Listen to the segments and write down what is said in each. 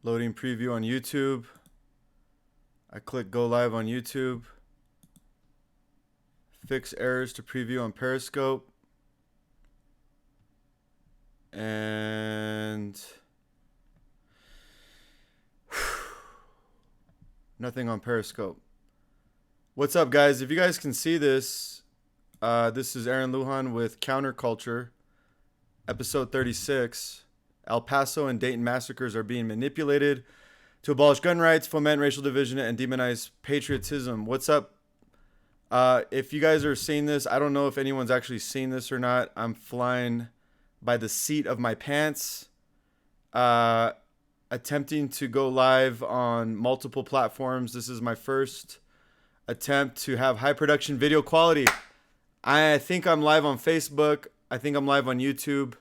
Loading preview on YouTube. I click go live on YouTube. Fix errors to preview on Periscope. And nothing on Periscope. What's up, guys? If you guys can see this, this is Aaron Lujan with Counterculture, episode 36. El Paso and Dayton massacres are being manipulated to abolish gun rights, foment racial division, and demonize patriotism. What's up? If you guys are seeing this, I don't know if anyone's actually seen this or not. I'm flying by the seat of my pants, attempting to go live on multiple platforms. This is my first attempt to have high production video quality. I think I'm live on Facebook. I think I'm live on YouTube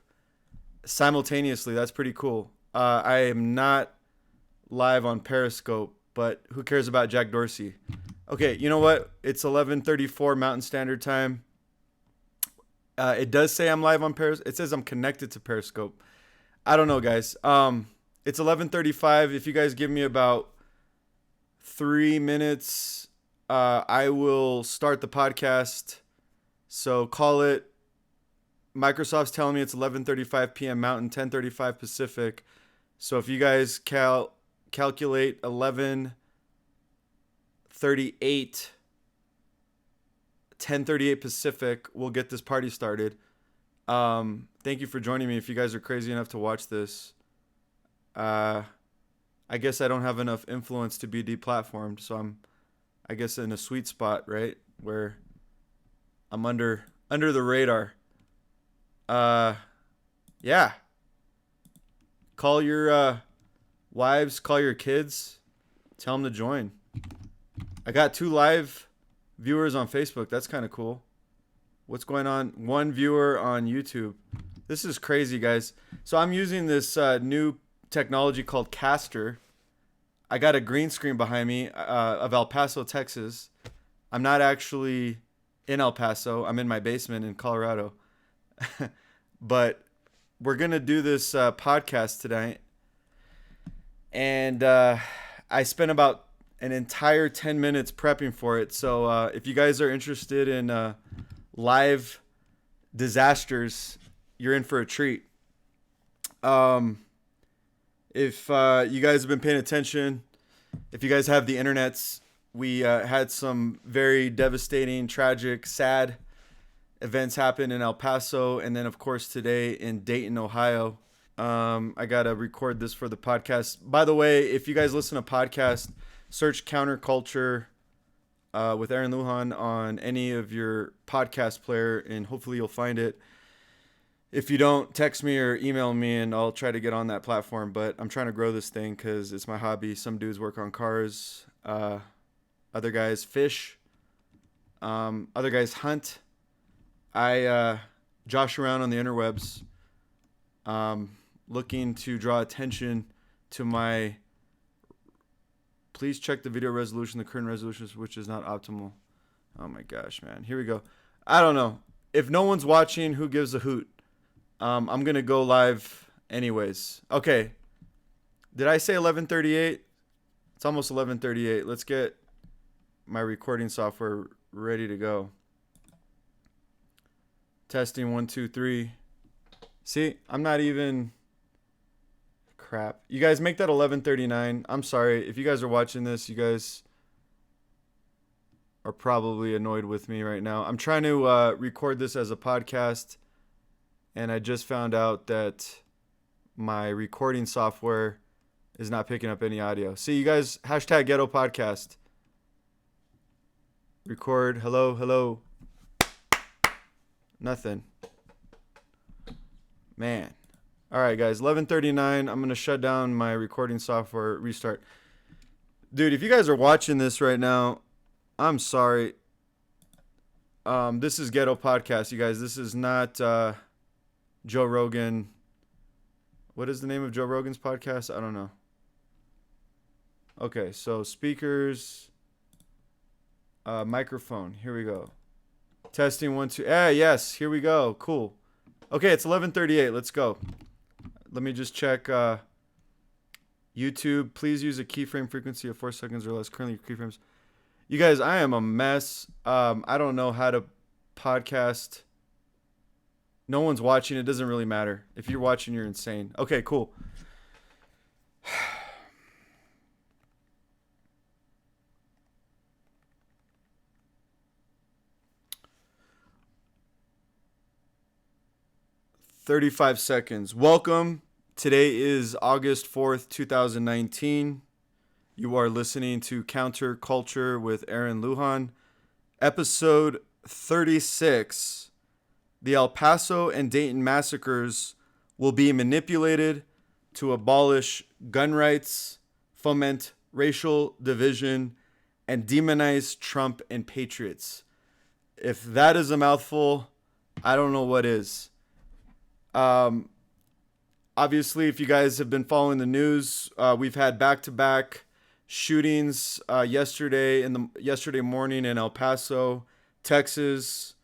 simultaneously. That's pretty cool. I am not live on Periscope, but who cares about Jack Dorsey? Okay, you know what? It's 11:34 Mountain Standard Time. It does say I'm live on Periscope. It says I'm connected to Periscope. I don't know, guys. It's 11:35. If you guys give me about 3 minutes, I will start the podcast. So call it. Microsoft's telling me it's 11:35 p.m. Mountain, 10:35 Pacific. So if you guys calculate 11:38, 10:38 Pacific, we'll get this party started. Thank you for joining me. If you guys are crazy enough to watch this, I guess I don't have enough influence to be deplatformed, so I'm, I guess, in a sweet spot, right, where I'm under the radar. Yeah. Call your wives, call your kids, tell them to join. I got 2 live viewers on Facebook. That's kind of cool. What's going on? 1 viewer on YouTube. This is crazy, guys. So I'm using this new technology called Caster. I got a green screen behind me of El Paso, Texas. I'm not actually in El Paso. I'm in my basement in Colorado. But we're going to do this podcast tonight. And I spent about an entire 10 minutes prepping for it. So if you guys are interested in live disasters, you're in for a treat. If you guys have been paying attention, if you guys have the internets, we had some very devastating, tragic, sad events happen in El Paso, and then of course today in Dayton, Ohio. I gotta record this for the podcast. By the way, if you guys listen to podcasts, search Counterculture with Aaron Lujan on any of your podcast player, and hopefully you'll find it. If you don't, text me or email me, and I'll try to get on that platform. But I'm trying to grow this thing because it's my hobby. Some dudes work on cars, other guys fish, other guys hunt. I josh around on the interwebs, looking to draw attention to my. Please check the video resolution. The current resolution, which is not optimal. Oh my gosh, man. Here we go. I don't know. If no one's watching, who gives a hoot? I'm gonna go live anyways. Okay. Did I say 11:38? It's almost 11:38. Let's get my recording software ready to go. Testing 1 2 3. See, I'm not even. Crap. You guys make that 11:39. I'm sorry if you guys are watching this. You guys are probably annoyed with me right now. I'm trying to record this as a podcast, and I just found out that my recording software is not picking up any audio. See, you guys, hashtag ghetto podcast. Record. Hello, hello. Nothing. Man. All right, guys, 11:39. I'm going to shut down my recording software, restart. Dude, if you guys are watching this right now, I'm sorry. This is Ghetto Podcast, you guys. This is not Joe Rogan. What is the name of Joe Rogan's podcast? I don't know. Okay, so speakers, microphone. Here we go. Testing 1 2. Yes, here we go. Cool. Okay, it's 11:38. Let's go. Let me just check YouTube, please use a keyframe frequency of 4 seconds or less. Currently, keyframes. You guys, I am a mess. I don't know how to podcast. No one's watching. It doesn't really matter. If you're watching, you're insane. Okay, cool. "35 seconds. Welcome. Today is August 4th, 2019. You are listening to Counter Culture with Aaron Lujan. Episode 36. The El Paso and Dayton massacres will be manipulated to abolish gun rights, foment racial division, and demonize Trump and patriots." If that is a mouthful, I don't know what is. Obviously, if you guys have been following the news, we've had back-to-back shootings yesterday morning in El Paso, Texas.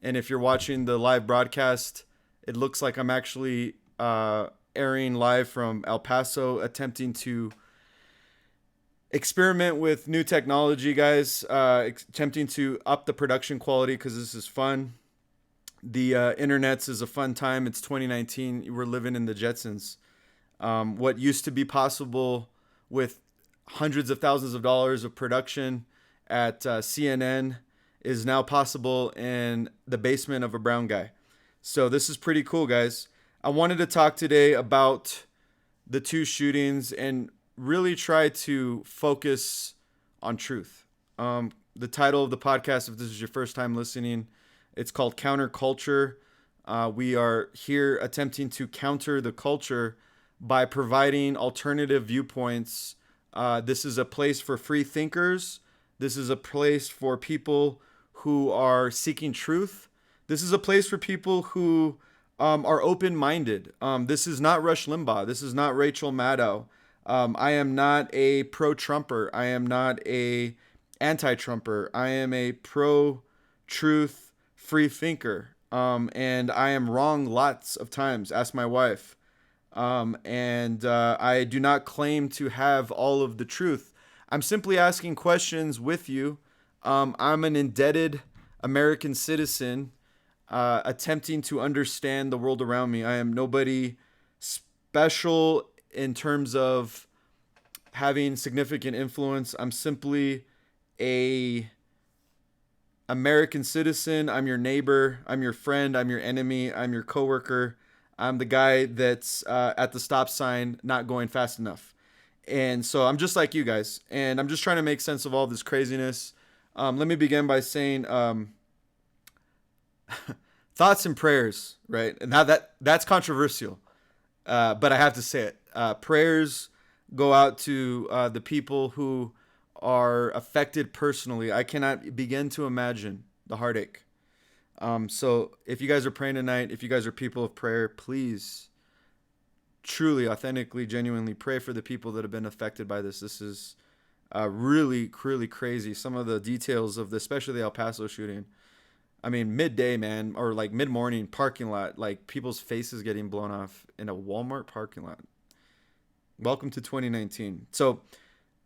And if you're watching the live broadcast, it looks like I'm actually airing live from El Paso, attempting to experiment with new technology, guys, attempting to up the production quality because this is fun. The internets is a fun time. It's 2019. We're living in the Jetsons. What used to be possible with hundreds of thousands of dollars of production at CNN is now possible in the basement of a brown guy. So this is pretty cool, guys. I wanted to talk today about the two shootings and really try to focus on truth. The title of the podcast, if this is your first time listening, it's called Counter Culture. We are here attempting to counter the culture by providing alternative viewpoints. This is a place for free thinkers. This is a place for people who are seeking truth. This is a place for people who are open-minded. This is not Rush Limbaugh. This is not Rachel Maddow. I am not a pro-Trumper. I am not a anti-Trumper. I am a pro-truth free thinker. And I am wrong lots of times. Ask my wife. And I do not claim to have all of the truth. I'm simply asking questions with you. I'm an indebted American citizen attempting to understand the world around me. I am nobody special in terms of having significant influence. I'm simply a American citizen. I'm your neighbor. I'm your friend. I'm your enemy. I'm your coworker. I'm the guy that's at the stop sign not going fast enough. And so I'm just like you guys. And I'm just trying to make sense of all this craziness. Let me begin by saying thoughts and prayers, right? And now that's controversial. But I have to say it. Prayers go out to the people who are affected personally. I cannot begin to imagine the heartache. So if you guys are praying tonight, if you guys are people of prayer, please truly, authentically, genuinely pray for the people that have been affected by this. This is really, really crazy. Some of the details of this, especially the El Paso shooting. I mean, midday, man, or like mid-morning parking lot, like people's faces getting blown off in a Walmart parking lot. Welcome to 2019. So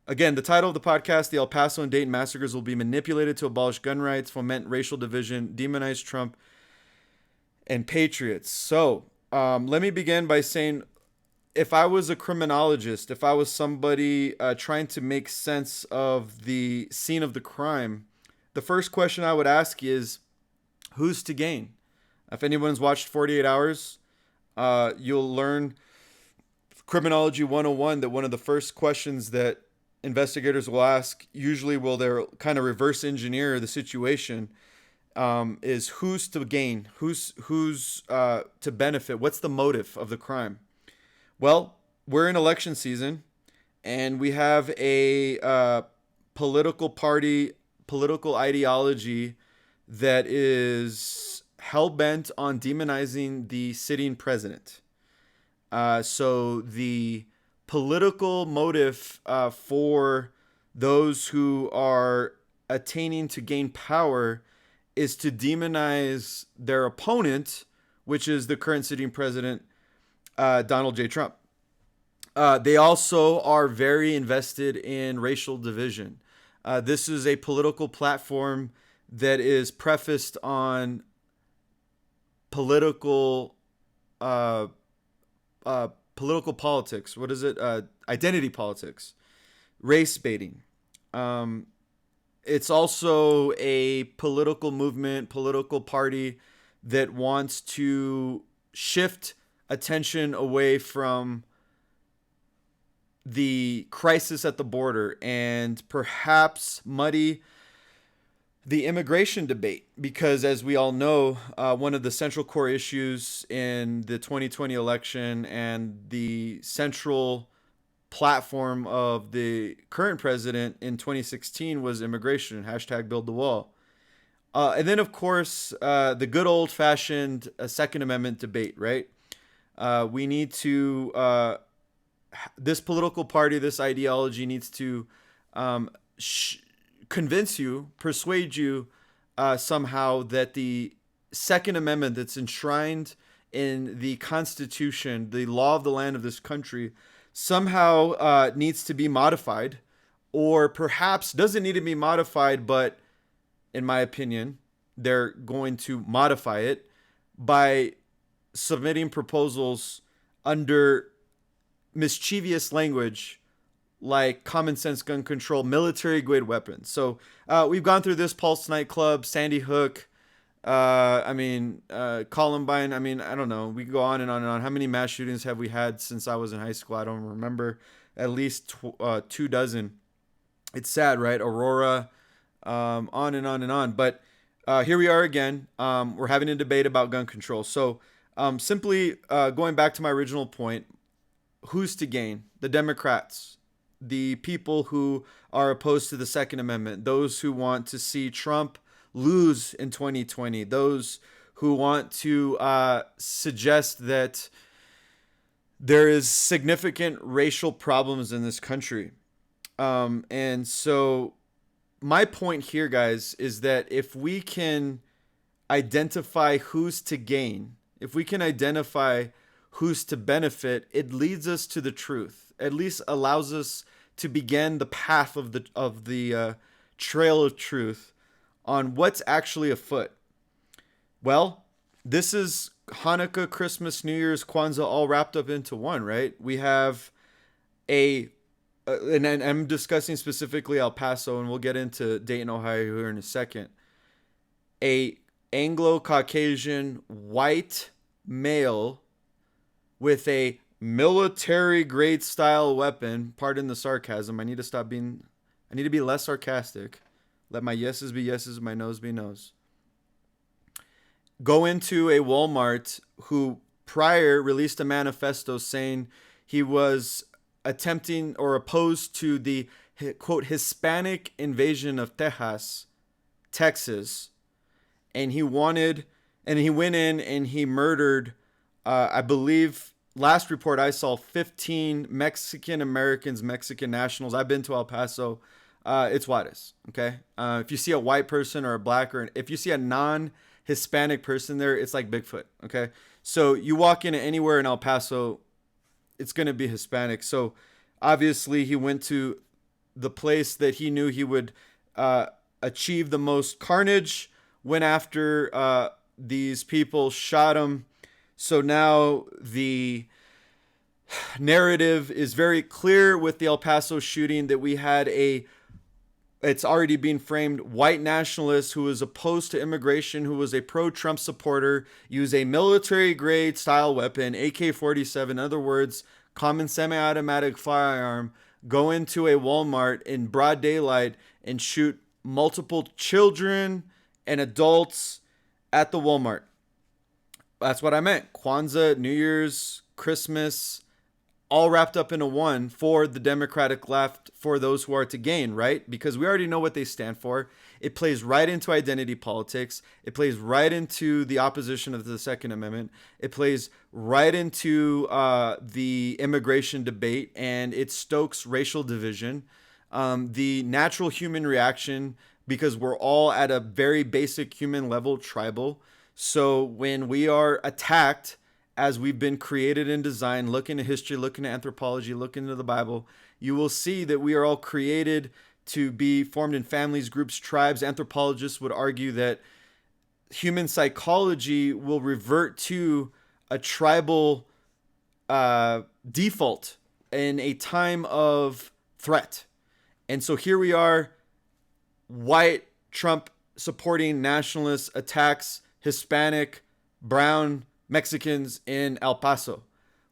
again, the title of the podcast, the El Paso and Dayton massacres will be manipulated to abolish gun rights, foment racial division, demonize Trump, and patriots. So let me begin by saying, if I was a criminologist, if I was somebody trying to make sense of the scene of the crime, the first question I would ask is, who's to gain? If anyone's watched 48 Hours, you'll learn Criminology 101 that one of the first questions that investigators will ask, usually will they'll kind of reverse engineer the situation, is who's to gain, who's to benefit, what's the motive of the crime? Well, we're in election season, and we have a political party, political ideology that is hell-bent on demonizing the sitting president. So the political motive for those who are attaining to gain power is to demonize their opponent, which is the current sitting president, Donald J. Trump. They also are very invested in racial division. This is a political platform that is prefaced on political uh, political politics. What is it? Identity politics, race baiting. Um, it's also a political movement, political party that wants to shift attention away from the crisis at the border and perhaps muddy the immigration debate, because as we all know, one of the central core issues in the 2020 election and the central platform of the current president in 2016 was immigration, hashtag build the wall. And then, of course, the good old fashioned Second Amendment debate, right? We need to, this political party, this ideology needs to convince you, persuade you somehow that the Second Amendment that's enshrined in the Constitution, the law of the land of this country, somehow needs to be modified, or perhaps doesn't need to be modified, but in my opinion, they're going to modify it by submitting proposals under mischievous language like common sense gun control, military grade weapons. So we've gone through this: Pulse nightclub, Sandy Hook, Columbine. I mean, I don't know. We can go on and on and on. How many mass shootings have we had since I was in high school? I don't remember. At least 2 dozen. It's sad, right? Aurora, on and on and on. But here we are again. We're having a debate about gun control. So simply going back to my original point, who's to gain? The Democrats, the people who are opposed to the Second Amendment, those who want to see Trump lose in 2020, those who want to suggest that there is significant racial problems in this country. And so my point here, guys, is that if we can identify who's to gain, if we can identify who's to benefit, it leads us to the truth. At least allows us to begin the path of the trail of truth on what's actually afoot. Well, this is Hanukkah, Christmas, New Year's, Kwanzaa all wrapped up into one, right? We have and I'm discussing specifically El Paso, and we'll get into Dayton, Ohio here in a second. A Anglo-Caucasian white male with a military grade style weapon. Pardon the sarcasm. I need to be less sarcastic. Let my yeses be yeses, my noes be noes. Go into a Walmart who prior released a manifesto saying he was attempting or opposed to the, quote, Hispanic invasion of Texas. And he went in and he murdered, I believe, last report I saw, 15 Mexican Americans, Mexican nationals. I've been to El Paso. It's Juarez, okay? If you see a white person or a black, or if you see a non-Hispanic person there, it's like Bigfoot, okay? So you walk into anywhere in El Paso, it's going to be Hispanic. So obviously he went to the place that he knew he would achieve the most carnage, went after these people, shot him. So now the narrative is very clear with the El Paso shooting that we had it's already being framed, white nationalist who was opposed to immigration, who was a pro-Trump supporter, use a military-grade style weapon, AK-47, in other words, common semi-automatic firearm, go into a Walmart in broad daylight and shoot multiple children and adults at the Walmart. That's what I meant. Kwanzaa, New Year's, Christmas, all wrapped up into one for the Democratic left, for those who are to gain, right? Because we already know what they stand for. It plays right into identity politics. It plays right into the opposition of the Second Amendment. It plays right into the immigration debate, and it stokes racial division. The natural human reaction, because we're all at a very basic human level tribal. So when we are attacked as we've been created and designed, look into history, look into anthropology, look into the Bible, you will see that we are all created to be formed in families, groups, tribes. Anthropologists would argue that human psychology will revert to a tribal default in a time of threat. And so here we are, white Trump supporting nationalists attacks Hispanic, brown Mexicans in El Paso.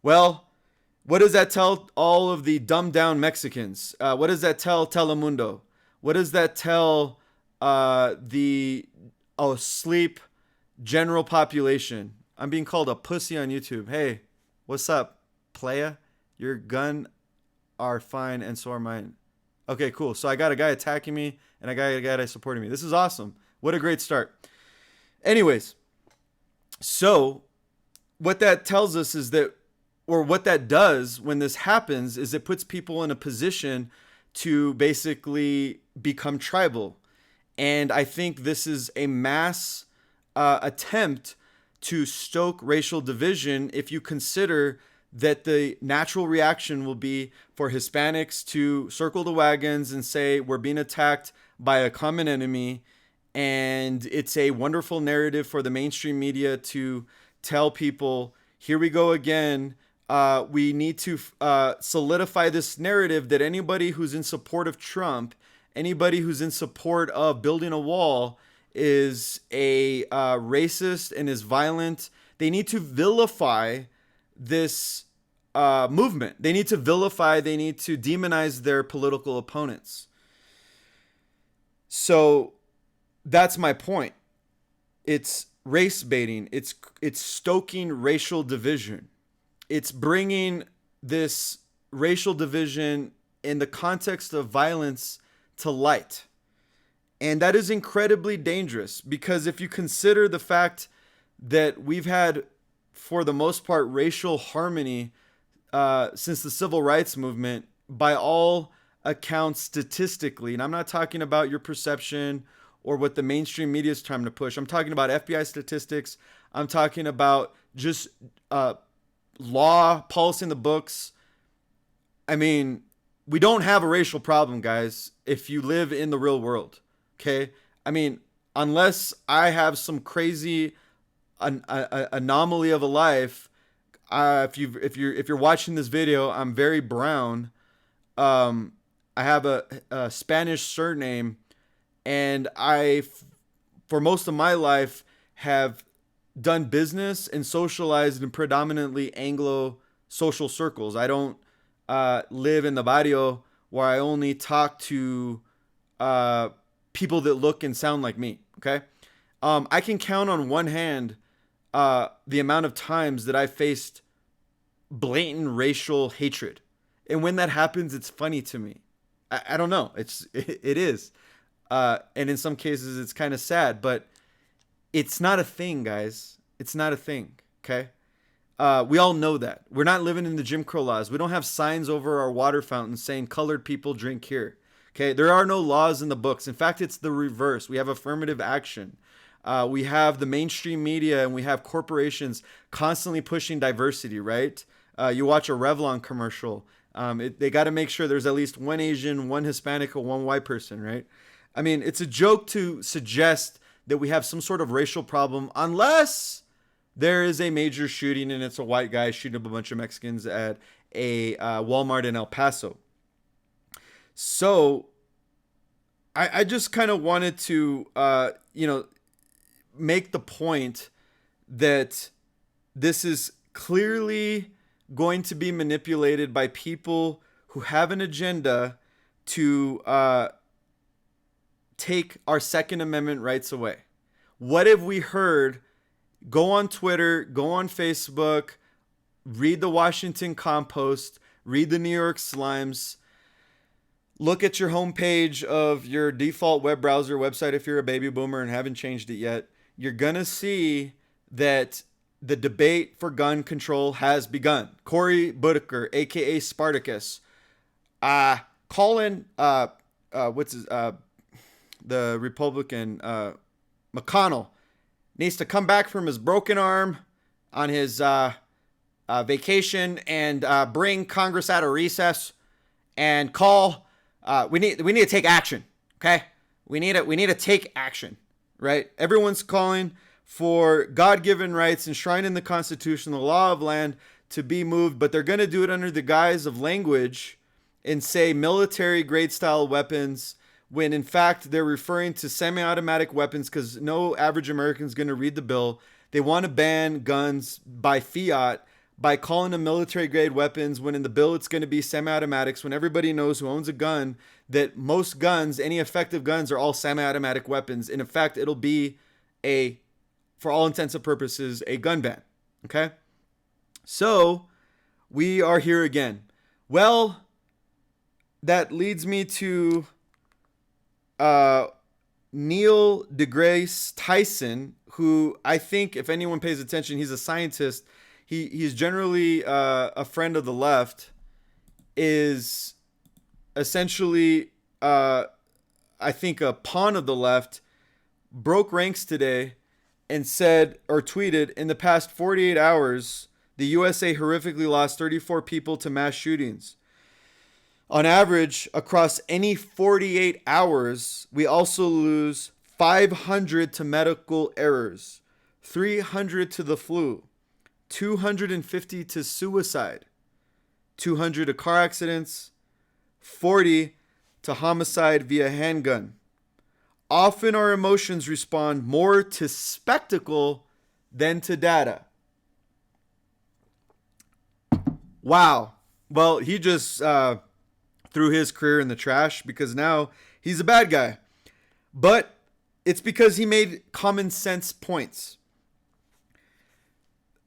Well, what does that tell all of the dumbed down Mexicans? What does that tell Telemundo? What does that tell the asleep general population? I'm being called a pussy on YouTube. Hey, what's up, playa? Your gun are fine and so are mine. Okay, cool. So I got a guy attacking me and I got a guy supporting me. This is awesome. What a great start. Anyways, so what that tells us is that, or what that does when this happens, is it puts people in a position to basically become tribal. And I think this is a mass attempt to stoke racial division if you consider that the natural reaction will be for Hispanics to circle the wagons and say, we're being attacked by a common enemy. And it's a wonderful narrative for the mainstream media to tell people, here we go again. We need to solidify this narrative that anybody who's in support of Trump, anybody who's in support of building a wall is a racist and is violent. They need to vilify this movement. They need to vilify, they need to demonize their political opponents. So that's my point. It's race baiting. It's stoking racial division. It's bringing this racial division in the context of violence to light. And that is incredibly dangerous, because if you consider the fact that we've had, for the most part, racial harmony since the civil rights movement, by all accounts statistically, and I'm not talking about your perception or what the mainstream media is trying to push. I'm talking about FBI statistics. I'm talking about just law, policy in the books. I mean, we don't have a racial problem, guys, if you live in the real world. Okay? I mean, unless I have some crazy anomaly of a life, if you're watching this video, I'm very brown. I have a Spanish surname, and I, for most of my life, have done business and socialized in predominantly Anglo social circles. I don't live in the barrio where I only talk to people that look and sound like me. Okay, I can count on one hand the amount of times that I faced blatant racial hatred, and when that happens, it's funny to me. I don't know. It is. And in some cases, it's kind of sad, but it's not a thing, guys. It's not a thing, okay? We all know that. We're not living in the Jim Crow laws. We don't have signs over our water fountains saying colored people drink here, okay? There are no laws in the books. In fact, it's the reverse. We have affirmative action. We have the mainstream media, and we have corporations constantly pushing diversity, right? You watch a Revlon commercial. They got to make sure there's at least one Asian, one Hispanic, or one white person, right? I mean, it's a joke to suggest that we have some sort of racial problem unless there is a major shooting and it's a white guy shooting up a bunch of Mexicans at a Walmart in El Paso. So I just kind of wanted to, make the point that this is clearly going to be manipulated by people who have an agenda to take our Second Amendment rights away. What have we heard? Go on Twitter, go on Facebook, read the Washington Compost, read the New York Slimes, look at your homepage of your default web browser website if you're a baby boomer and haven't changed it yet. You're going to see that the debate for gun control has begun. Cory Booker, aka Spartacus, calling the Republican McConnell needs to come back from his broken arm on his vacation and bring Congress out of recess and call. We need to take action. Okay, we need to take action. Right? Everyone's calling for God-given rights enshrined in the Constitution, the law of land, to be moved, but they're going to do it under the guise of language and say military-grade style weapons, when in fact they're referring to semi-automatic weapons, because no average American is going to read the bill. They want to ban guns by fiat by calling them military-grade weapons, when in the bill it's going to be semi-automatics, when everybody knows who owns a gun that most guns, any effective guns, are all semi-automatic weapons. And in fact, it'll be for all intents and purposes, a gun ban. Okay? So, we are here again. Well, that leads me to Neil deGrasse Tyson, who I think, if anyone pays attention, he's a scientist. He's generally a friend of the left, is essentially, I think, a pawn of the left, broke ranks today and said, or tweeted, in the past 48 hours, the USA horrifically lost 34 people to mass shootings. On average, across any 48 hours, we also lose 500 to medical errors, 300 to the flu, 250 to suicide, 200 to car accidents, 40 to homicide via handgun. Often our emotions respond more to spectacle than to data. Wow. Well, he just threw his career in the trash, because now he's a bad guy. But it's because he made common sense points.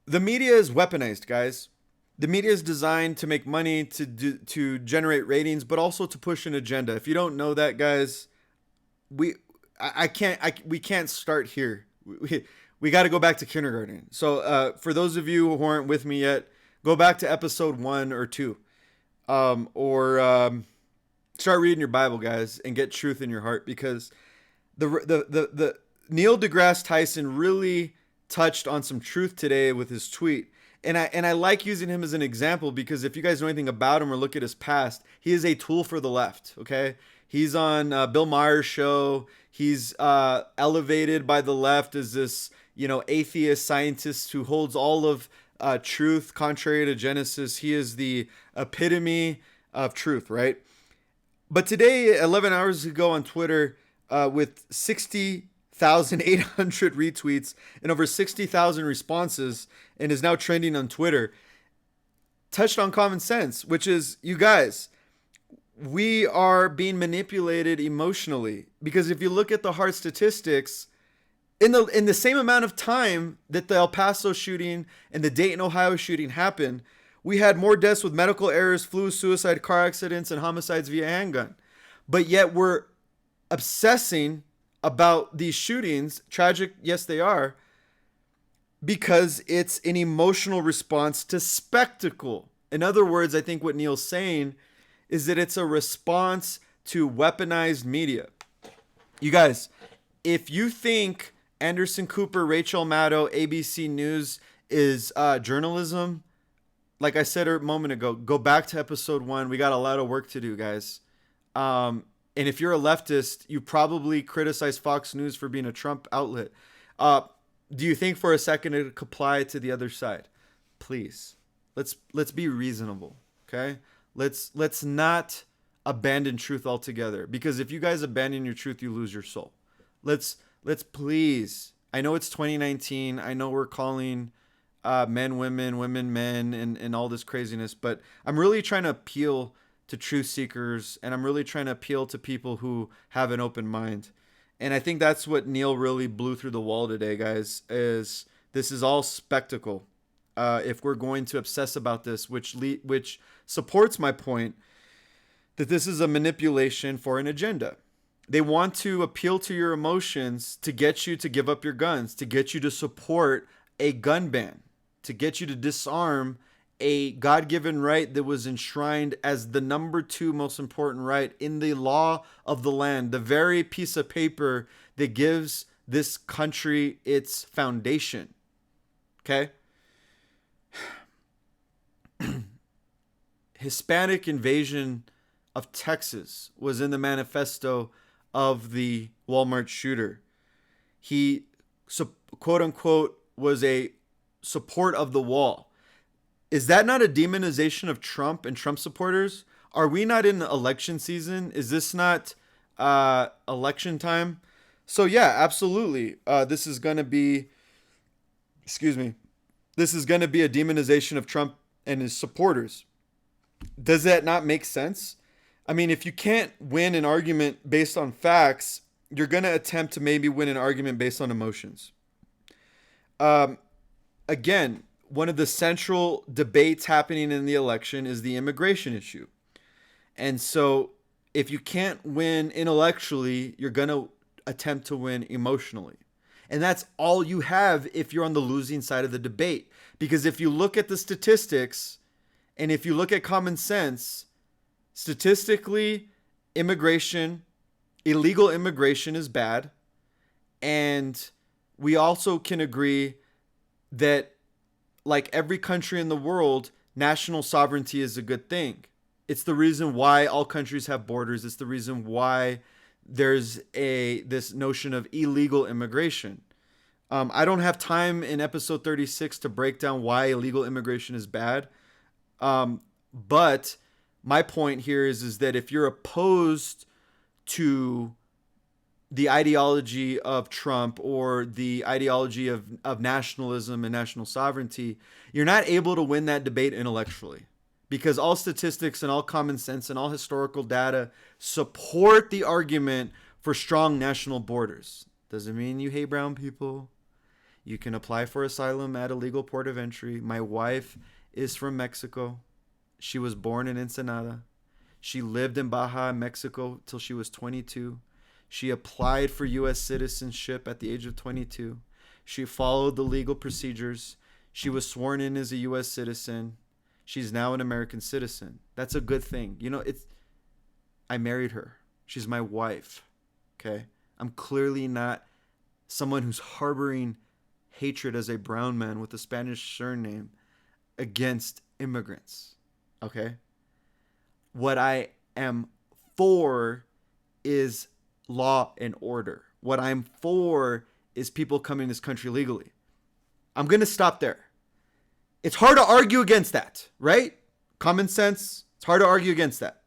The media is weaponized, guys. The media is designed to make money, to generate ratings, but also to push an agenda. If you don't know that, guys, we can't start here. We got to go back to kindergarten. So for those of you who aren't with me yet, go back to episode 1 or 2, or start reading your Bible, guys, and get truth in your heart, because the Neil deGrasse Tyson really touched on some truth today with his tweet. And I like using him as an example, because if you guys know anything about him or look at his past, he is a tool for the left. Okay, he's on Bill Maher's show. He's elevated by the left as this, atheist scientist who holds all of truth contrary to Genesis. He is the epitome of truth, right? But today, 11 hours ago on Twitter, with 60,800 retweets and over 60,000 responses, and is now trending on Twitter, touched on common sense, which is, you guys, we are being manipulated emotionally. Because if you look at the hard statistics, in the same amount of time that the El Paso shooting and the Dayton, Ohio shooting happened, we had more deaths with medical errors, flu, suicide, car accidents, and homicides via handgun. But yet we're obsessing about these shootings, tragic, yes they are, because it's an emotional response to spectacle. In other words, I think what Neil's saying is that it's a response to weaponized media. You guys, if you think Anderson Cooper, Rachel Maddow, ABC News is journalism, like I said a moment ago, go back to episode 1. We got a lot of work to do, guys. And if you're a leftist, you probably criticize Fox News for being a Trump outlet. Do you think for a second it could apply to the other side? Please, let's be reasonable, okay? Let's not abandon truth altogether, because if you guys abandon your truth, you lose your soul. Let's please. I know it's 2019. I know we're calling men women, women men, and all this craziness, but I'm really trying to appeal to truth seekers, and I'm really trying to appeal to people who have an open mind. And I think that's what Neil really blew through the wall today, guys, is this is all spectacle. If we're going to obsess about this, which supports my point that this is a manipulation for an agenda. They want to appeal to your emotions to get you to give up your guns, to get you to support a gun ban, to get you to disarm a God-given right that was enshrined as the number 2 most important right in the law of the land, the very piece of paper that gives this country its foundation. Okay? Hispanic invasion of Texas was in the manifesto of the Walmart shooter. He, quote unquote, was a support of the wall. Is that not a demonization of Trump and Trump supporters? Are we not in election season? Is this not election time? So yeah, absolutely. This is going to be, this is going to be a demonization of Trump and his supporters. Does that not make sense? I mean, if you can't win an argument based on facts, you're going to attempt to maybe win an argument based on emotions. Again, one of the central debates happening in the election is the immigration issue. And so if you can't win intellectually, you're going to attempt to win emotionally. And that's all you have if you're on the losing side of the debate. Because if you look at the statistics and if you look at common sense, statistically, illegal immigration is bad. And we also can agree that, like every country in the world, national sovereignty is a good thing. It's the reason why all countries have borders. It's the reason why there's this notion of illegal immigration. I don't have time in episode 36 to break down why illegal immigration is bad. But my point here is that if you're opposed to the ideology of Trump or the ideology of nationalism and national sovereignty, you're not able to win that debate intellectually. Because all statistics and all common sense and all historical data support the argument for strong national borders. Doesn't mean you hate brown people. You can apply for asylum at a legal port of entry. My wife is from Mexico. She was born in Ensenada. She lived in Baja, Mexico, till she was 22. She applied for U.S. citizenship at the age of 22. She followed the legal procedures. She was sworn in as a U.S. citizen. She's now an American citizen. That's a good thing. You know, I married her. She's my wife. Okay? I'm clearly not someone who's harboring hatred as a brown man with a Spanish surname against immigrants. Okay? What I am for is law and order. What I'm for is people coming in this country legally. I'm going to stop there. It's hard to argue against that, right? Common sense. It's hard to argue against that.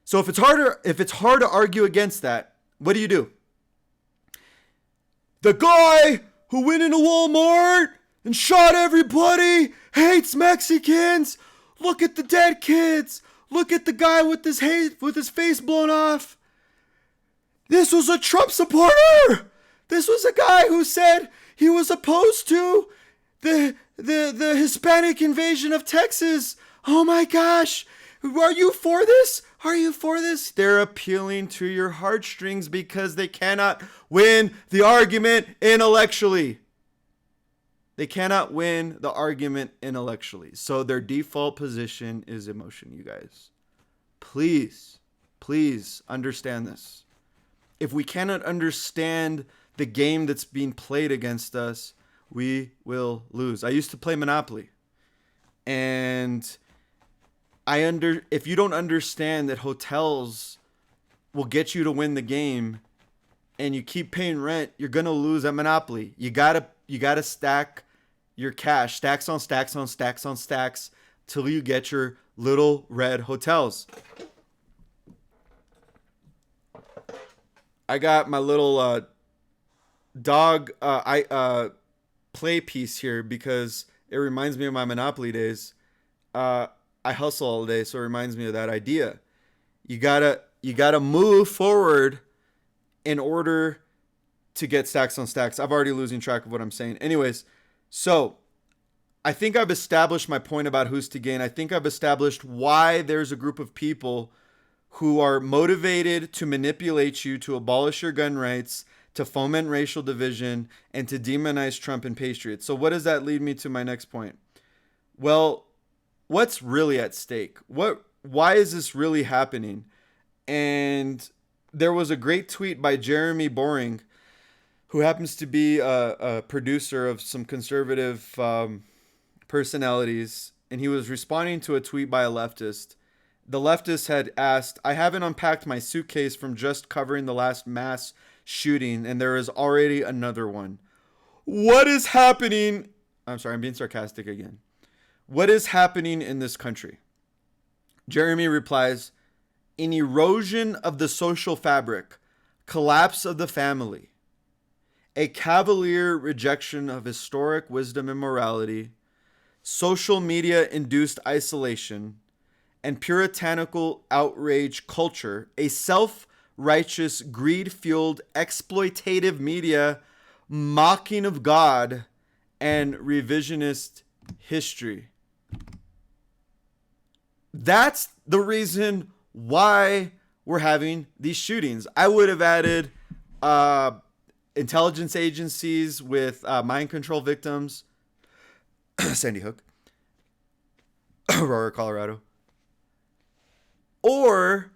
So if it's hard to argue against that, what do? The guy who went into Walmart and shot everybody hates Mexicans. Look at the dead kids. Look at the guy with his face blown off. This was a Trump supporter. This was a guy who said he was opposed to the Hispanic invasion of Texas. Oh my gosh. Are you for this? Are you for this? They're appealing to your heartstrings because they cannot win the argument intellectually. They cannot win the argument intellectually. So their default position is emotion, you guys. Please understand this. If we cannot understand the game that's being played against us, we will lose. I used to play Monopoly. And if you don't understand that hotels will get you to win the game and you keep paying rent, you're going to lose at Monopoly. You got to stack your cash, stacks on stacks on stacks on stacks till you get your little red hotels. I got my little dog play piece here because it reminds me of my Monopoly days. I hustle all day, so it reminds me of that idea. You gotta move forward in order to get stacks on stacks. I'm already losing track of what I'm saying. Anyways, so I think I've established my point about who's to gain. I think I've established why there's a group of people who are motivated to manipulate you, to abolish your gun rights, to foment racial division, and to demonize Trump and patriots. So what does that lead me to my next point? Well, what's really at stake? Why is this really happening? And there was a great tweet by Jeremy Boring, who happens to be a producer of some conservative personalities. and he was responding to a tweet by a leftist. The leftist had asked, I haven't unpacked my suitcase from just covering the last mass shooting, and there is already another one. What is happening? I'm sorry, I'm being sarcastic again. What is happening in this country? Jeremy replies, an erosion of the social fabric, collapse of the family, a cavalier rejection of historic wisdom and morality, social media-induced isolation, and puritanical outrage culture, a self-righteous, greed-fueled, exploitative media mocking of God, and revisionist history. That's the reason why we're having these shootings. I would have added intelligence agencies with mind control victims. Sandy Hook. Aurora, Colorado. Or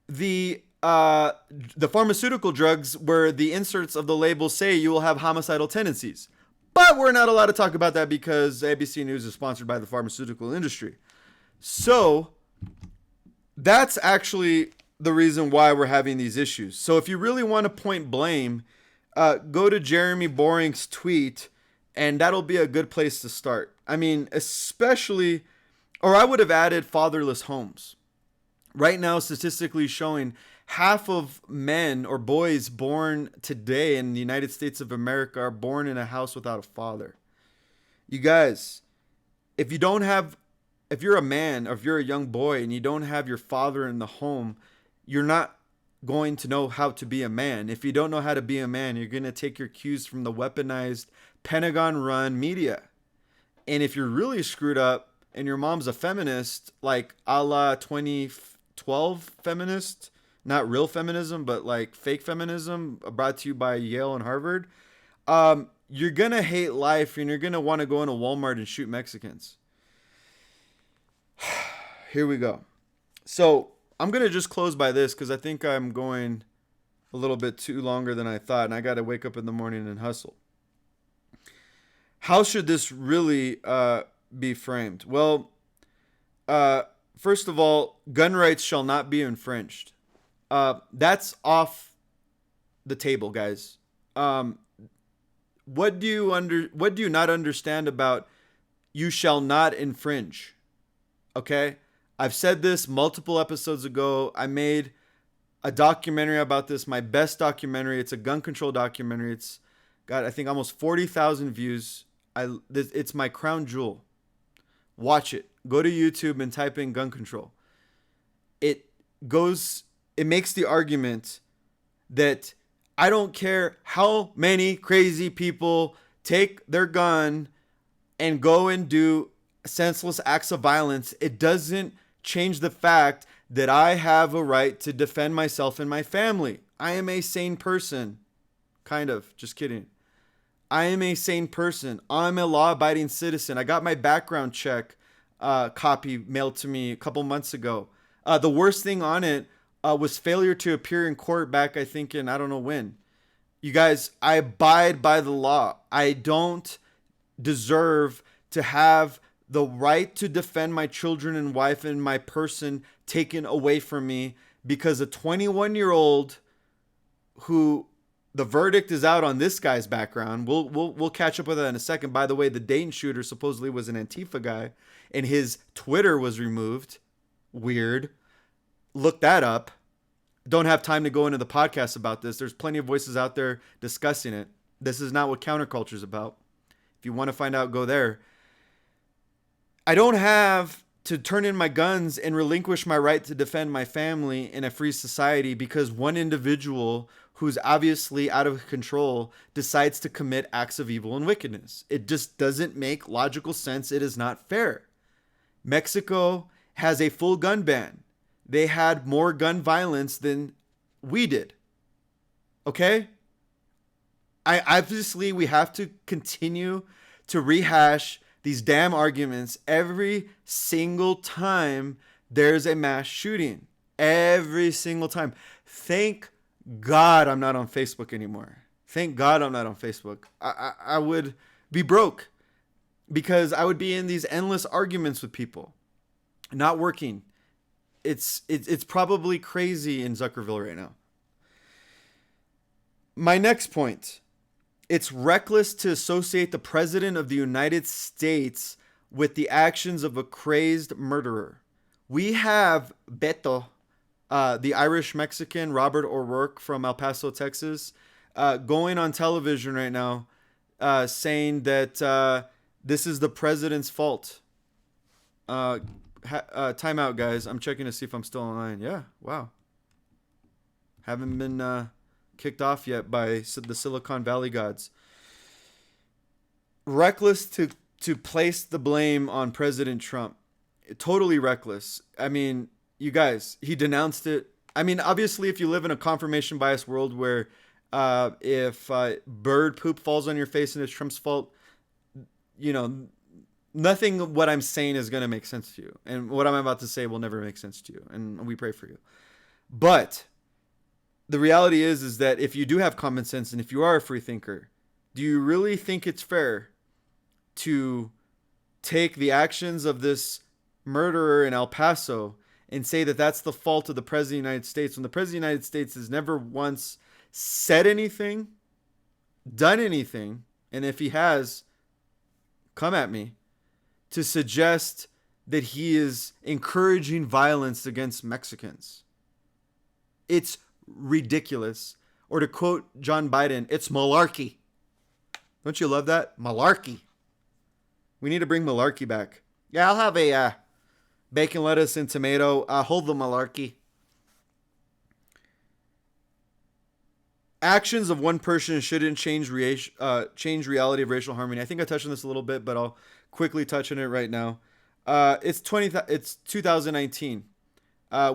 the pharmaceutical drugs where the inserts of the label say you will have homicidal tendencies. But we're not allowed to talk about that because ABC News is sponsored by the pharmaceutical industry. So that's actually the reason why we're having these issues. So if you really want to point blame, go to Jeremy Boring's tweet, and that'll be a good place to start. I mean, especially, or I would have added fatherless homes. Right now, statistically showing half of men or boys born today in the United States of America are born in a house without a father. You guys, if you're a man or if you're a young boy and you don't have your father in the home, you're not going to know how to be a man. If you don't know how to be a man, you're going to take your cues from the weaponized, Pentagon-run media. And if you're really screwed up and your mom's a feminist, like a la 2012 feminist, not real feminism, but like fake feminism brought to you by Yale and Harvard, you're going to hate life and you're going to want to go into Walmart and shoot Mexicans. Here we go. So I'm going to just close by this because I think I'm going a little bit too longer than I thought, and I got to wake up in the morning and hustle. How should this really be framed? Well, first of all, gun rights shall not be infringed. That's off the table, guys. What do you not understand about you shall not infringe? Okay? I've said this multiple episodes ago. I made a documentary about this, my best documentary. It's a gun control documentary. It's got, I think, almost 40,000 views. It's my crown jewel. Watch it. Go to YouTube and type in gun control. It makes the argument that I don't care how many crazy people take their gun and go and do senseless acts of violence. It doesn't change the fact that I have a right to defend myself and my family. I am a sane person. Kind of. Just kidding. I am a sane person. I'm a law-abiding citizen. I got my background check copy mailed to me a couple months ago. The worst thing on it was failure to appear in court back, I think, in I don't know when. You guys, I abide by the law. I don't deserve to have the right to defend my children and wife and my person taken away from me because a 21-year-old who the verdict is out on this guy's background. We'll catch up with that in a second. By the way, the Dayton shooter supposedly was an Antifa guy and his Twitter was removed. Weird. Look that up. Don't have time to go into the podcast about this. There's plenty of voices out there discussing it. This is not what counterculture is about. If you want to find out, go there. I don't have to turn in my guns and relinquish my right to defend my family in a free society because one individual who's obviously out of control decides to commit acts of evil and wickedness. It just doesn't make logical sense. It is not fair. Mexico has a full gun ban. They had more gun violence than we did. Okay? We have to continue to rehash these damn arguments every single time there's a mass shooting. Every single time. Thank God I'm not on Facebook anymore. Thank God I'm not on Facebook. I would be broke because I would be in these endless arguments with people, not working. It's probably crazy in Zuckerville right now. My next point. It's reckless to associate the President of the United States with the actions of a crazed murderer. We have Beto, the Irish Mexican, Robert O'Rourke from El Paso, Texas, going on television right now saying that this is the president's fault. Time out, guys. I'm checking to see if I'm still online. Yeah, wow. Haven't been kicked off yet by the Silicon Valley gods. Reckless to place the blame on President Trump. Totally reckless. I mean, you guys, he denounced it. I mean, obviously, if you live in a confirmation bias world where if bird poop falls on your face and it's Trump's fault, nothing what I'm saying is going to make sense to you. And what I'm about to say will never make sense to you. And we pray for you. But the reality is that if you do have common sense and if you are a free thinker, do you really think it's fair to take the actions of this murderer in El Paso and say that that's the fault of the President of the United States when the President of the United States has never once said anything, done anything, and if he has, come at me, to suggest that he is encouraging violence against Mexicans? It's ridiculous. Or to quote John Biden, it's malarkey. Don't you love that? Malarkey. We need to bring malarkey back. Yeah, I'll have a bacon, lettuce, and tomato. Hold the malarkey. Actions of one person shouldn't change reality of racial harmony. I think I touched on this a little bit, but I'll quickly touch on it right now. It's 2019.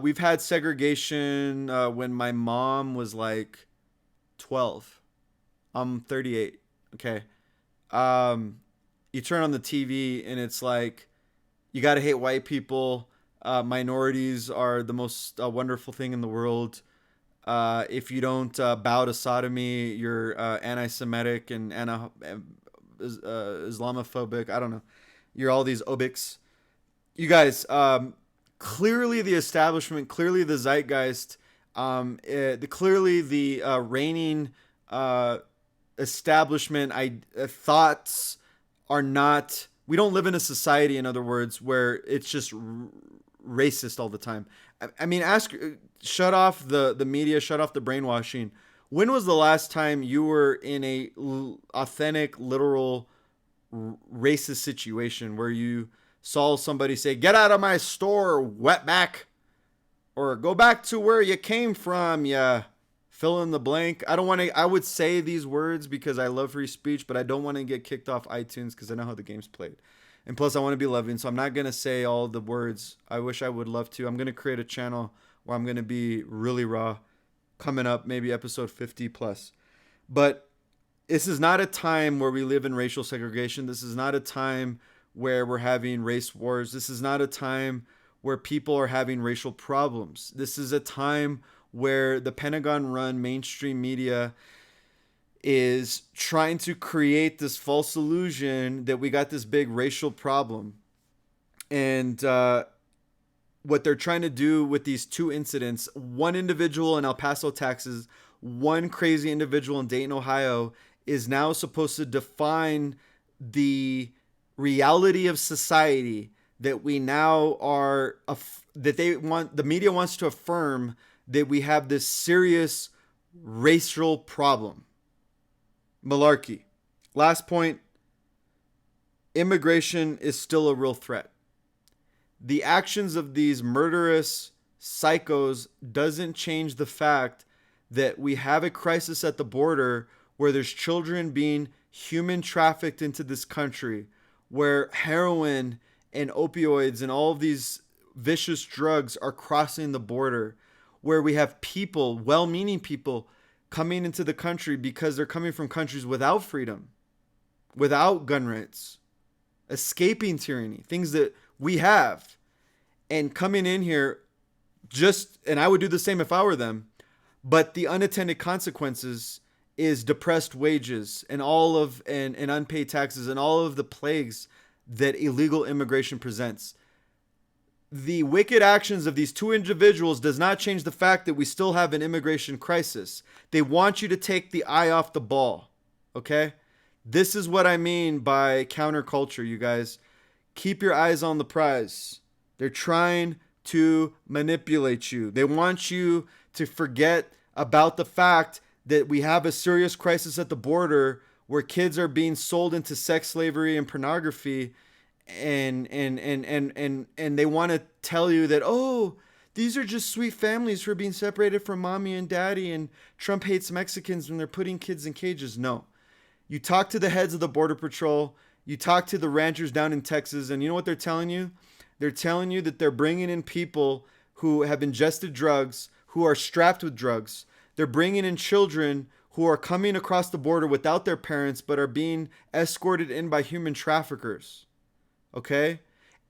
We've had segregation when my mom was like 12. I'm 38. Okay. You turn on the TV and it's like, you got to hate white people. Minorities are the most wonderful thing in the world. If you don't bow to sodomy, you're anti-Semitic and Islamophobic. I don't know. You're all these obics. You guys, clearly the establishment, clearly the zeitgeist, clearly the reigning establishment thoughts are not. We don't live in a society, in other words, where it's just racist all the time. I mean, shut off the media, shut off the brainwashing. When was the last time you were in a authentic, literal racist situation where you saw somebody say, "Get out of my store, wetback," or "Go back to where you came from, ya fill in the blank"? I would say these words because I love free speech, but I don't want to get kicked off iTunes because I know how the game's played. And plus, I want to be loving, so I'm not going to say all the words. I wish I would love to. I'm going to create a channel where I'm going to be really raw coming up, maybe episode 50 plus. But this is not a time where we live in racial segregation. This is not a time where we're having race wars. This is not a time where people are having racial problems. This is a time where the Pentagon-run mainstream media is trying to create this false illusion that we got this big racial problem. And what they're trying to do with these two incidents, one individual in El Paso, Texas, one crazy individual in Dayton, Ohio, is now supposed to define the reality of society that we now are, the media wants to affirm that we have this serious racial problem. Malarkey. Last point. Immigration is still a real threat. The actions of these murderous psychos doesn't change the fact that we have a crisis at the border where there's children being human trafficked into this country, where heroin and opioids and all of these vicious drugs are crossing the border, where we have people, well-meaning people, coming into the country because they're coming from countries without freedom, without gun rights, escaping tyranny, things that we have, and coming in here and I would do the same if I were them, but the unintended consequences is depressed wages and and unpaid taxes and all of the plagues that illegal immigration presents. The wicked actions of these two individuals does not change the fact that we still have an immigration crisis. They want you to take the eye off the ball. Okay? This is what I mean by counterculture, you guys. Keep your eyes on the prize. They're trying to manipulate you. They want you to forget about the fact that we have a serious crisis at the border where kids are being sold into sex slavery and pornography, and they want to tell you that, oh, these are just sweet families who are being separated from mommy and daddy, and Trump hates Mexicans when they're putting kids in cages. No. You talk to the heads of the Border Patrol, you talk to the ranchers down in Texas, and you know what they're telling you? They're telling you that they're bringing in people who have ingested drugs, who are strapped with drugs. They're bringing in children who are coming across the border without their parents but are being escorted in by human traffickers. Okay?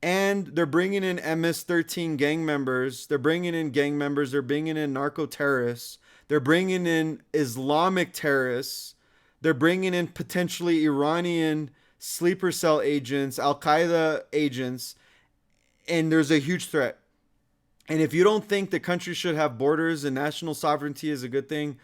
And they're bringing in MS-13 gang members. They're bringing in gang members. They're bringing in narco-terrorists. They're bringing in Islamic terrorists. They're bringing in potentially Iranian sleeper cell agents, Al-Qaeda agents, and there's a huge threat. And if you don't think the country should have borders and national sovereignty is a good thing,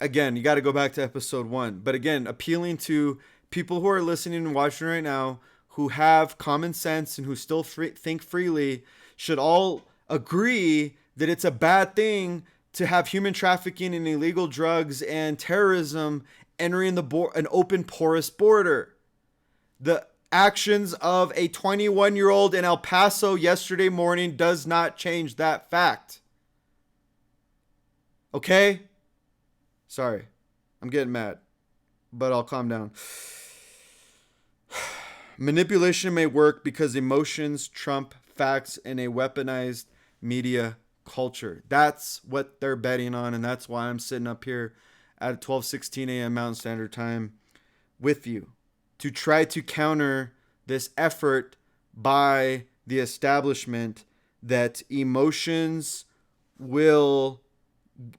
again, you got to go back to episode 1. But again, appealing to people who are listening and watching right now who have common sense and who still think freely should all agree that it's a bad thing to have human trafficking and illegal drugs and terrorism entering an open, porous border. The actions of a 21-year-old in El Paso yesterday morning does not change that fact. Okay? Sorry. I'm getting mad, but I'll calm down. Manipulation may work because emotions trump facts in a weaponized media culture. That's what they're betting on, and that's why I'm sitting up here at 12:16 a.m. Mountain Standard Time with you to try to counter this effort by the establishment that emotions will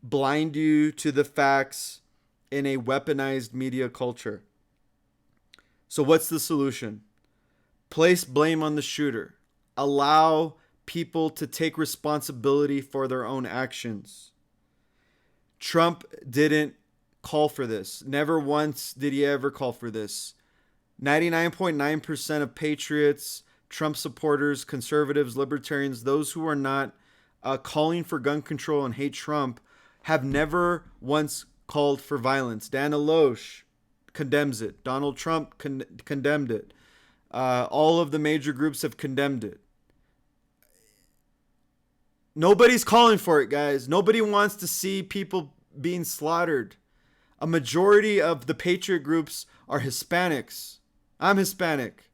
blind you to the facts in a weaponized media culture. So what's the solution? Place blame on the shooter. Allow people to take responsibility for their own actions. Trump didn't call for this. Never once did he ever call for this. 99.9% of patriots, Trump supporters, conservatives, libertarians, those who are not calling for gun control and hate Trump have never once called for violence. Dan Abolish condemns it. Donald Trump condemned it. All of the major groups have condemned it. Nobody's calling for it, guys. Nobody wants to see people being slaughtered. A majority of the patriot groups are Hispanics. I'm Hispanic.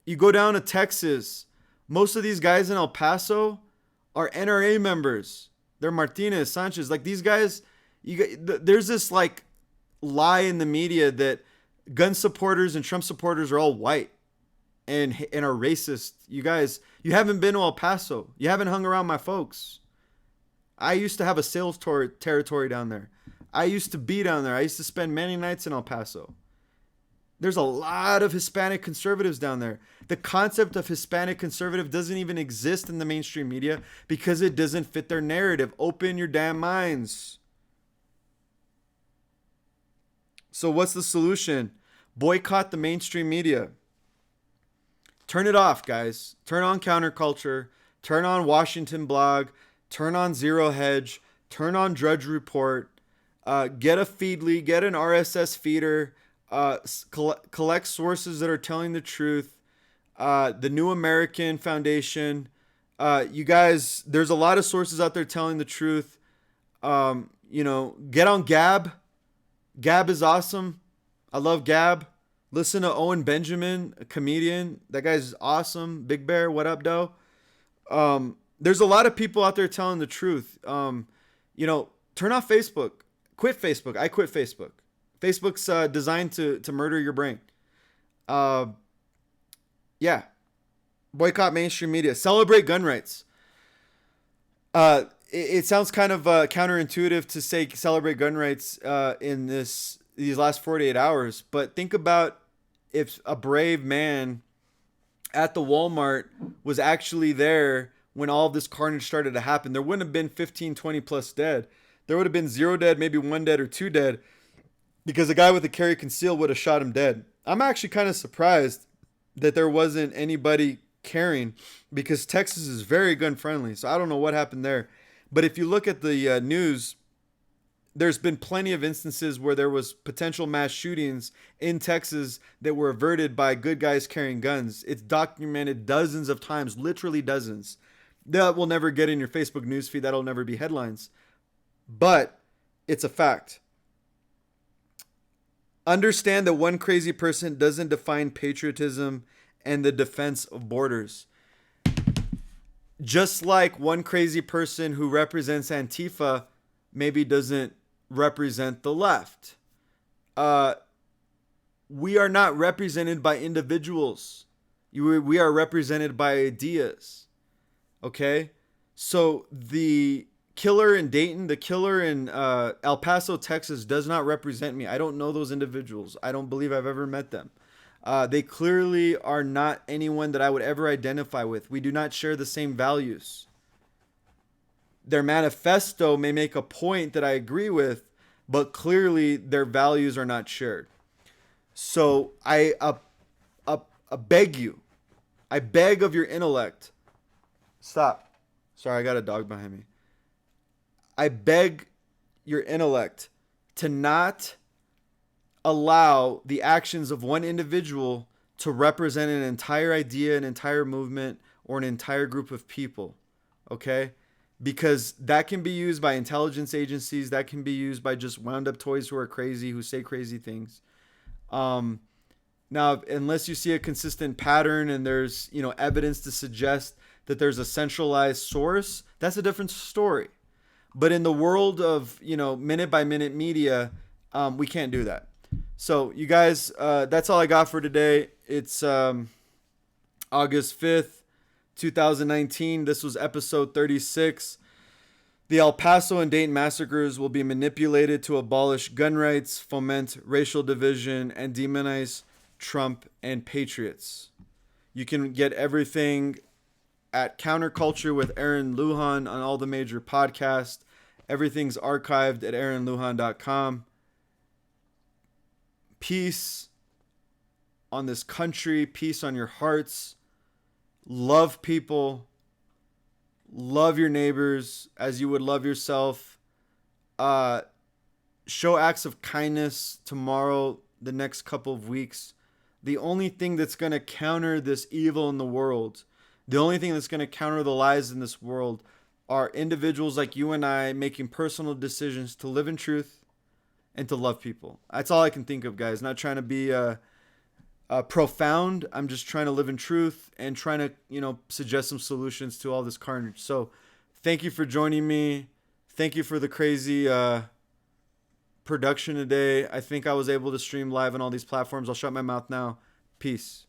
You go down to Texas, most of these guys in El Paso are NRA members. They're Martinez, Sanchez. Like these guys, there's this like lie in the media that gun supporters and Trump supporters are all white and are racist. You guys, you haven't been to El Paso. You haven't hung around my folks. I used to have a sales territory down there. I used to be down there. I used to spend many nights in El Paso. There's a lot of Hispanic conservatives down there. The concept of Hispanic conservative doesn't even exist in the mainstream media because it doesn't fit their narrative. Open your damn minds. So what's the solution? Boycott the mainstream media. Turn it off, guys. Turn on Counterculture. Turn on Washington Blog. Turn on Zero Hedge. Turn on Drudge Report. Get a Feedly. Get an RSS feeder. Collect sources that are telling the truth. The New American Foundation. You guys, there's a lot of sources out there telling the truth. Get on Gab. Gab is awesome. I love Gab. Listen to Owen Benjamin, a comedian. That guy's awesome. Big Bear, what up, doe? There's a lot of people out there telling the truth. Turn off Facebook. Quit Facebook. I quit Facebook. Facebook's designed to murder your brain. Boycott mainstream media. Celebrate gun rights. It sounds kind of counterintuitive to say celebrate gun rights in these last 48 hours, but think about if a brave man at the Walmart was actually there when all of this carnage started to happen, there wouldn't have been 15, 20 plus dead. There would have been 0 dead, maybe 1 dead or 2 dead, because the guy with the carry conceal would have shot him dead. I'm actually kind of surprised that there wasn't anybody carrying, because Texas is very gun friendly. So I don't know what happened there. But if you look at the news, there's been plenty of instances where there was potential mass shootings in Texas that were averted by good guys carrying guns. It's documented dozens of times, literally dozens. That will never get in your Facebook newsfeed. That'll never be headlines. But it's a fact. Understand that one crazy person doesn't define patriotism and the defense of borders. Just like one crazy person who represents Antifa maybe doesn't represent the left. We are not represented by individuals. We are represented by ideas. Okay? So the killer in Dayton, the killer in El Paso, Texas does not represent me. I don't know those individuals. I don't believe I've ever met them. They clearly are not anyone that I would ever identify with. We do not share the same values. Their manifesto may make a point that I agree with, but clearly their values are not shared. So I beg you, I beg of your intellect. Stop. Sorry, I got a dog behind me. I beg your intellect to not allow the actions of one individual to represent an entire idea, an entire movement, or an entire group of people. Okay? Because that can be used by intelligence agencies. That can be used by just wound up toys who are crazy, who say crazy things. Now, unless you see a consistent pattern and there's, evidence to suggest that there's a centralized source, that's a different story. But in the world of, minute by minute media, we can't do that. So you guys, that's all I got for today. It's August 5th, 2019. This was episode 36. The El Paso and Dayton massacres will be manipulated to abolish gun rights, foment racial division, and demonize Trump and patriots. You can get everything at Counterculture with Aaron Lujan on all the major podcasts. Everything's archived at aaronlujan.com. Peace on this country. Peace on your hearts. Love people. Love your neighbors as you would love yourself. Show acts of kindness tomorrow, the next couple of weeks. The only thing that's going to counter this evil in the world, the only thing that's going to counter the lies in this world, are individuals like you and I making personal decisions to live in truth and to love people. That's all I can think of, guys. Not trying to be profound. I'm just trying to live in truth and trying to, suggest some solutions to all this carnage. So thank you for joining me. Thank you for the crazy production today. I think I was able to stream live on all these platforms. I'll shut my mouth now. Peace.